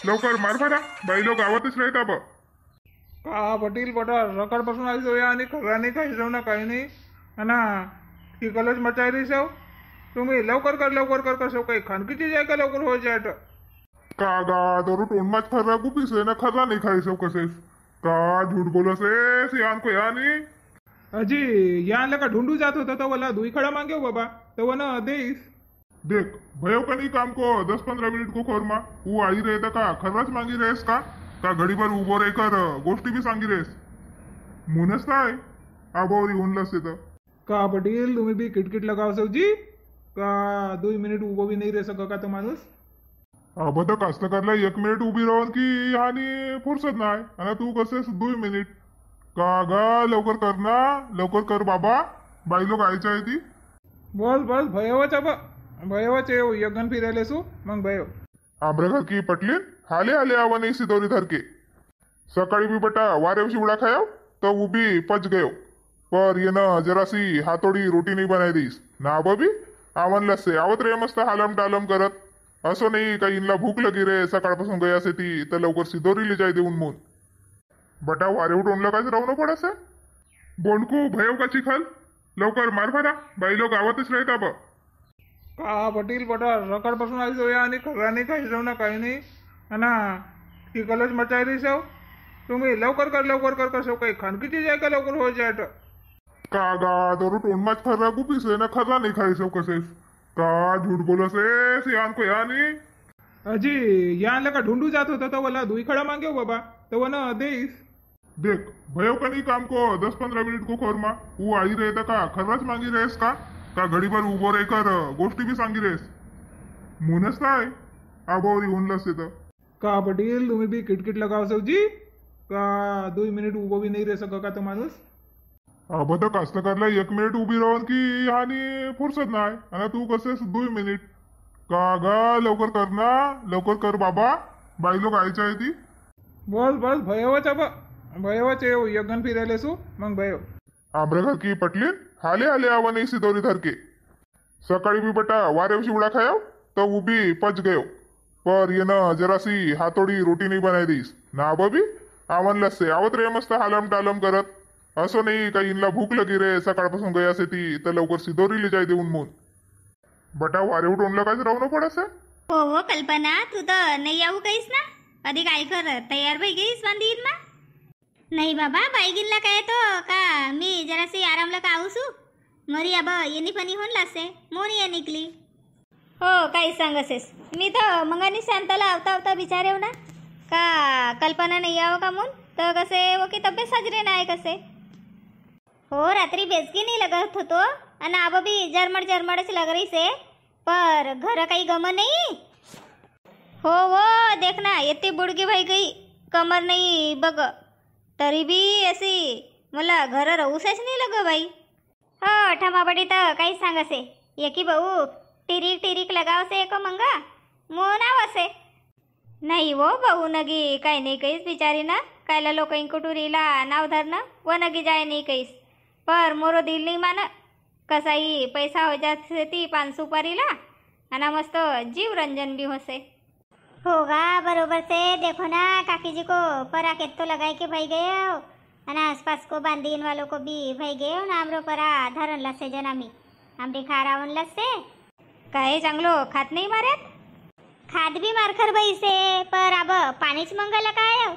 लवकर मार फटा, बाई लोक गावातच राहता बा. का पाटील बटा सकाळपासून आई जाऊया आणि खरा नाही काही जाऊ ना काही नाही ना की कलच मचाई रही सव तुम्ही लवकर कर कसं काही खानकीची जाय का लवकर हो जाय का गा दरू टोंडमाच खर्रा गुपीस है ना, खर्रा नहीं खाई सब कसेस का झूठ बोलस है यान को यानी. अजी यान लका ढूंढू जात होता तो वाला दुई खड़ा मांगे बाबा तो वो ना देस. देख भयो का नहीं काम को 10-15 मिनट को खोरमा वो आई रहता का खर्राच मांगी रहेस का घड़ी भर उभो रहकर गोष्टी भी सांगी रहेस मुनस काय आबावरी होनलस तर का पाटील तुम्ही बी किटकिट लगाव सवजी का 2 मिनिट उभो भी नहीं रह सका का तो माणूस. अब तर कास्तकारला 1 मिनिट उभी राहून की हानी फुरसत नाही आणि तू कसेस 2 मिनिट का गा लवकर कर ना, लवकर कर बाबा, बाई लोक आयच्या आहे ती. बस भयवाच अब भयवाच यज्ञन फिरायले सु मग भयो आब्रघर की पटलीन हाले आवा नहीं सिदोरी धर के सकाळी भी बटा वारे शिवड़ा खाया तो वो भी पच गयो पर ये ना जरासी हाथोड़ी रोटी नहीं बनाई दीस ना अब भी आवन लससे आवत रे मस्त हालम टालम करत असो नहीं काही इनला भूक लगी रे सकाळपासून गया से ती तर लवकर सिदोरी ले जाय देऊन मून बटा वारे उठून काहीच राहणं पडस बोंडकू भयव का चिखल लवकर मार फटा, बाई लोक गावातच राहता बा. का पाटील बटा सकाळपासून आई जाऊया आणि खरा नाही काही जाऊ ना काही नाही ना की कलच मचाई रही सव तुम्ही लवकर कर कसं काही खानकीची जाय का लवकर हो जाय का गा दरू टोंडमाच खर्रा गुपीस है ना, खर्रा नहीं खाई सब कसेस का झूठ बोलस है यान को यानी. अजी यान लका ढूंढू जात होता तो वाला दुई खड़ा मांगे बाबा तो वो ना देस. देख भयो का नहीं काम को 10-15 मिनट को खोरमा वो आई रहता का खर्राच मांगी रहेस का घड़ी भर उभो रहकर गोष्टी भी सांगी रहेस मुनस काय आबावरी होनलस तर का पाटील तुम्ही बी किटकिट लगाव सवजी का 2 मिनिट उभो भी नहीं रह सका का तो माणूस. अब तर कास्तकारला 1 मिनिट उभी राहून की हानी फुरसत नाही आणि तू कसेस 2 मिनिट का गा लवकर कर ना, लवकर कर बाबा, बाई लोक आयच्या आहे ती. बस भयवाच अब भयवाच यज्ञन फिरायले सु मग भयो आब्रघर की पटलीन हाले आवा नहीं सिदोरी धर के सकाळी भी बटा वारे शिवड़ा खाया तो वो भी पच गयो पर ये ना जरासी हाथोड़ी रोटी नहीं बनाई दीस ना अब भी आवन लससे आवत रे मस्त हालम टालम करत असो नहीं काही इनला भूक लगी रे सकाळपासून गया से ती तर लवकर सिदोरी ले जाय देऊन मून बटा वारे उठून काहीच राहणं पडस. हो कल्पना तू तर नाही आऊ काहीच ना कधी काय कर तयार भाई गईस मंदिर मा. नहीं बाबा बाई गिनला काय तो का मी जरासी आरामला का आऊसू मरी अब येनी फनी होन लासे मोनी या निकली. हो काही सांगसेस मी तर मंगानी शांताला आवता विचारेव ना का कल्पना नाही आव का मून तर कसे वो की तब्येत साजरे नाही कसे. हो रात्री बेसगी नहीं लगत होतो आणि अब भी जरमडच लग रही से पर घर काही गम नहीं. हो देखना येते बुडगी भाई गई कमर नहीं बग तरी भी अशी मला घर रहूसच नाही लग बाई. हो ठमाबडी तर काही सांगसे एकी भाऊ टिरीक लगावसे एक मंगा मोन आवसे नाही वो भाऊ नगी काही नाही काहीच बिचारी ना कायला लोक इंकुटुरीला नाव धरणं व नगी जाय नाही काहीच पर मोरो दिल नाही मान कसाई पैसा हो जाते ती 5 सुपारीला आणि मस्त जीव रंजन भी होसे. होगा बरोबर से देखो ना काकी जी को परा के तो लगाए के भाई गए हो और आसपास को बांधीन वालों को भी भाई गए हो ना आमरो परा धरन लसे जनामी आमरी खारावन लसे काय चांगलो खात नहीं मारत खाद भी मारखर भाई से पर अब पानीच मंगल काय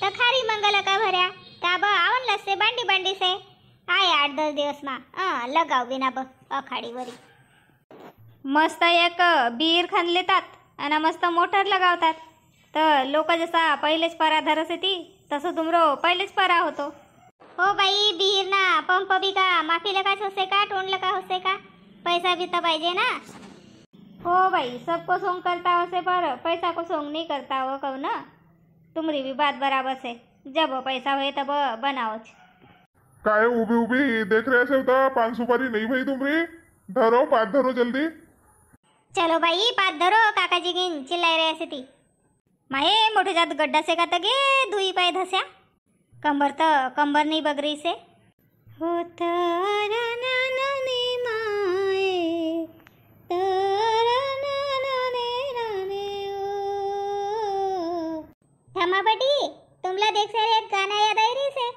तो खारी मंगल का भर्या तब आवन लसे बांडी से आय 8-10 दिवस मा लगाव बिना ब अखाडी वरी मस्त एक बीर खन लेतात आणि मस्त मोटर लगावतात तर लोक जसा पहिलेच परा धरस ती तसं तुमरो पहिलेच परा होतो. हो बाई बीर ना पंप भी का माफी लगाच होसे का टोंड लगा होसे का पैसा भी तो पाहिजे ना. हो भाई सबको सोंग करता होसे पर पैसा को सोंग नहीं करता हो कहू ना तुमरी भी बात बराबर से जब पैसा हुए तब बनाओच. काय उभी देख रहे से 5 सुपारी नहीं भाई तुमरी धरो 5 धरो जल्दी. चलो बाई पात धरो काकाजी घेईन चिल्लाई रे असे ती माये मोठे जात गड्डा से का गे दुई पाय धस्या कंबर नहीं बगरी से हो तारा नाने माए तारा नाने नाने ओ थमा बटी तुमला देख सारे एक गाना याद आई रही से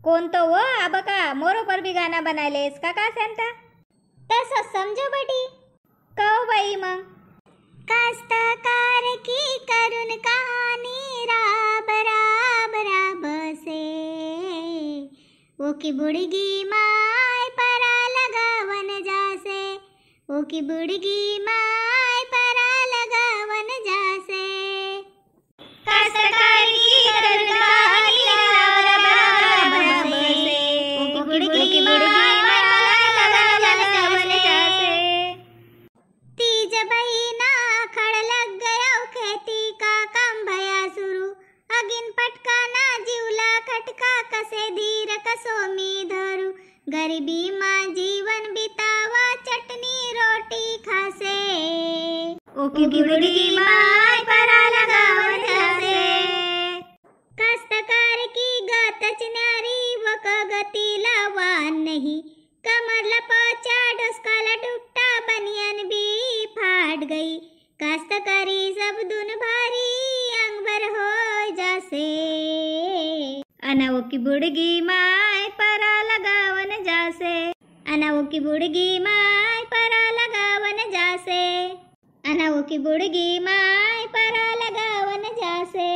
कौन तो वो अब का मोरो पर भी गाना बनायले इसका का सेंता तसं समजो बटी कहो बाई मग कास्तकार की करुण कहानी राब राब राब से वो की बुड़गी माय परा लगावन जासे वो की बुड़गी माय परा लगावन जासे कास्तकार की करुण कहानी राब राब राब से वो की बुड़गी माय परा लगावन जासे तीज बहिना खड़ लग गया खेती का काम भया सुरू अगिन पटकाना जीवला खटका कसे धीर कसो मी धरू गरीबी माँ जीवन बितावा चटनी रोटी खासे ओकी बुड़गी माय परा लगावन जासे कास्तकार की गतच न्यारी वक गतीला वान नहीं कमर लपचा डोसकाला टुकटा बनियान भी फाट गई कास्तकारी सब दुन भारी अंगभर हो जासे अनावो की बुड़गी माय परा लगावन जासे अनावो की बुड़गी माय परा लगावन जासे अनावो की बुड़गी माय परा लगावन जासे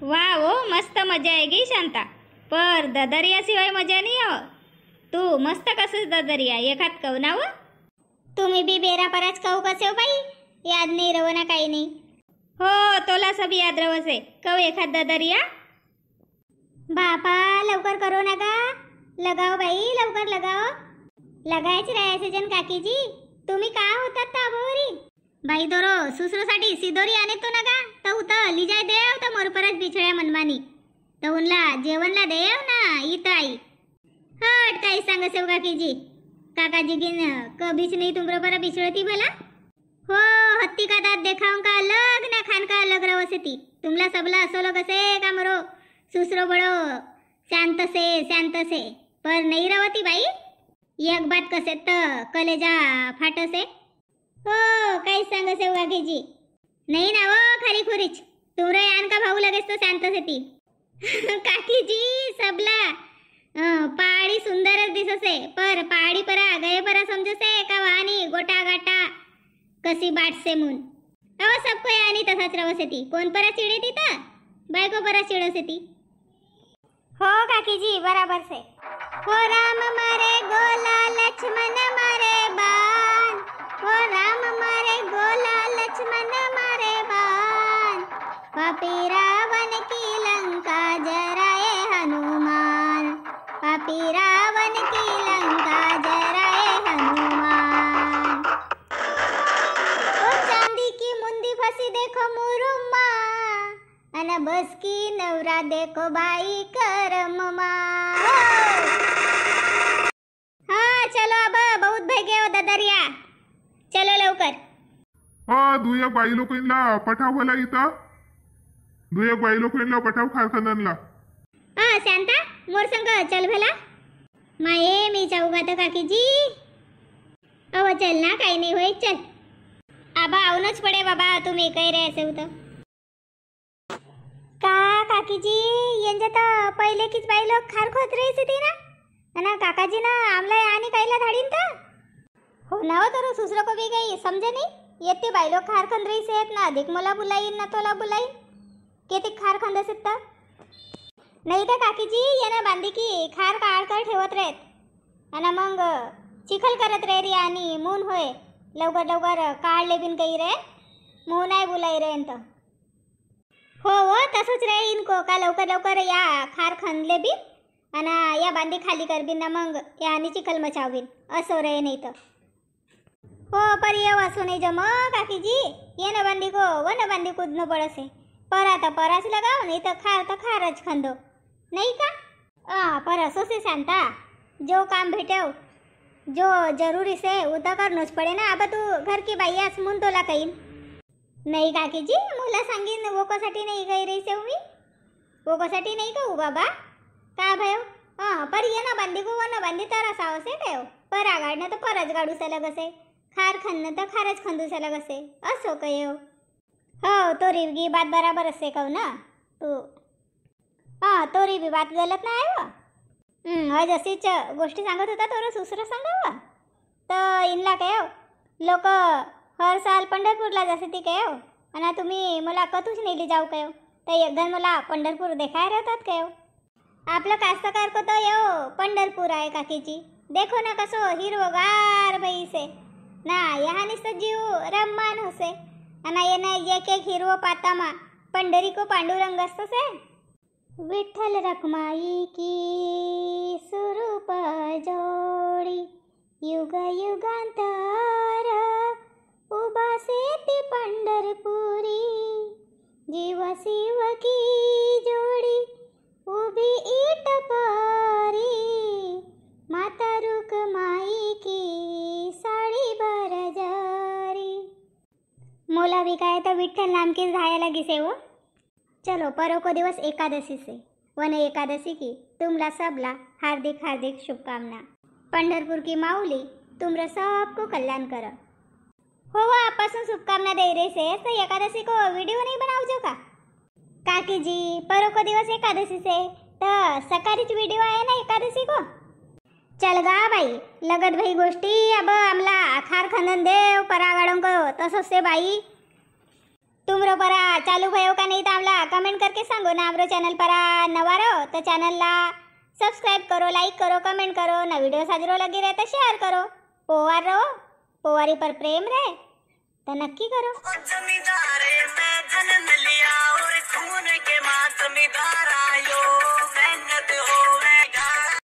वाह वो मस्त मजा आएगी शांता पर ददरिया शिवाय मजा नाही हो तू मस्त कसं ददरिया एखाद कहू ना व तुम्ही बी बेरा पराच कहू कसे हो बाई याद नाही रव ना काही नाही हो तोला सब याद रवसे कहू एखाद ददरिया बापा लवकर करो ना का लगाओ बाई लवकर लगाओ लगायच राहायचे जन काकीजी तुम्ही का होतात ताबोरी बाई दोरो सुसरोसाठी सिदोरी आणे तो ना का तर उतर लिजाय देव तर मोरपरच बिछळ्या मनमानी तर उनला जेवणला देव ना इथं आई हट काही सांग सेव काकीजी काकाजी गिन कभीच नहीं तुमरो पर बिछड़ती भला हो हत्ती का दांत देखाऊं का अलग ना खान का अलग रवसती तुमला सबला असो लोग से का मरो सुसरो बड़ो शांत से पर नहीं रवती बाई एक बात कसे त कलेजा फाटसे हो काही सांग सेव काकीजी नहीं ना वो खरी खुरीच तुमरे यान का भाऊ लगेच तो शांत सेती काकीजी सबला पहाड़ी सुंदरच दिससे पर पहाड़ी परा गए परा समजसे का वानी गोटा गाटा कसी बाट से मुन अव सबको यानी तसाच रवसेती कोण परा चिडेती ता बायको परा चिडसेती हो काकीजी बराबर से हो राम मारे गोला लक्ष्मण मारे बाण हो राम मारे गोला लक्ष्मण मारे बाण पापी रावण की लंका जराए हनुमान पापी रावण की लंका जराए हनुमान ओ चांदी की मुंदी फंसी देखो मुरुम्मा अन बस की नवरा देखो बाई करममा हाँ चलो अब बहुत भगे हो ददरिया चलो लवकर दुयक बाई लोकांना पठाव भला इथं दुयक बाई लोकांना पठाव कारखान्याला शांता मोर संग चल भला माये मी जाऊगा तो काकीजी अव चल ना काही नाही होय चल आबा आऊनच पडे बाबा तुम्ही काही रे असे होतं का काकीजी यांच्या तर पहिले कीच बाई लोक खार खोत रही ती ना आणि काकाजी ना आमला आणि कायला धाडीन तर हो ना हो तर सुसरो को भी गई समझे नहीं येते बाई लोक खार खंद रही से ना अधिक मला बुलाईन ना तोला बुलाईन किती खार खंद सिद्ध नाही तर काकीजी यांना बांधी की खार काळ कर ठेवत राहत आणि मग चिखल करत रे आणि मून होय लवकर लवकर काढले बिन काही रे मून आहे बुलाई रे तर हो हो तसंच रे इनको का लवकर लवकर या खार खणले बिन आणि या बांधी खाली कर बिन ना मग या आणि चिखल मचावीन असो रे नाही तर हो पर ये असो नाही जम काकीजी ये न बांधी को वन बांधी कूदनं पडसे परा तर पराच लगाव नाही तर खारच खंदो नहीं का पर असो से शांता जो काम भेटेव जो जरूरी से वो तो करनोच पडे ना. अब तू घर की बाई आहेस म्हणून तुला काही नाही काकीजी. मला सांगीन वोकोसाठी नाही काही रही से मी. वोकोसाठी नाही कहू बाबा. का भयो पर ये ना बांधी को ना बांधी तर असावं से काय पर आगाडनं तर परच गाडू से लगसे. खार खन्न तर खारच खंदू से लगसे. असो काय हो तोरी की बात बराबर असे कहू ना तू. तोरी भी बात गलत नाही हो. आज अशीच गोष्टी सांगत होता तोर सुसरं सांगावं तर इनला काय लोक हर साल पंढरपूरला जाते ती काय आणि तुम्ही मला कतूच नेली जाऊ काय तर एकदा मला पंढरपूर देखाय राहतात काय. आपलं कास्तकार को तो पंढरपूर आहे काकीची. देखो ना कसो हिरवगार बाई से ना यहाँ नुसतं जीव रम्मान होसे आणि ये ना एक एक हिरवं पातामा पंढरी को पांडुरंग असतो से. विठ्ठल रखमाई की स्वरूप जोडी युग युगांतर उभासे ती पंढरपुरी जीव शिव की जोडी उभी इट पारी माता रुक्माई की साडी बरजारी. मोला भी काय तर विठ्ठल नाम की झाया लगी से वो. चलो परो को दिवस एकादशी से वन एकादशी की तुमला सबला हार्दिक हार्दिक शुभकामना. पंढरपूर की माऊली तुमरा सबको कल्याण कर. हो आपपासून शुभकामना दे रहे से तो एकादशी को वीडियो नहीं बनावजो का काकी जी. परो को दिवस एकादशी से तो सकाळीच वीडियो आहे ना एकादशी को. चल गा बाई लगत भाई गोष्टी. अब आमला खार खंदन देव परागाड़ों को तसो से बाई. तुमरो परा चालू भयो का नहीं तो आमला कमेंट करके सांगो ना. आमरो चैनल परा नवा रहो तो चैनल ला सब्सक्राइब करो, लाइक करो, कमेंट करो ना. वीडियो साजरो लगी रहे तो शेयर करो. पोवार रहो पोवारी पर प्रेम रहे तो नक्की करो. जमींदारे में जन्म लिया और खून के मातमीदार आयो.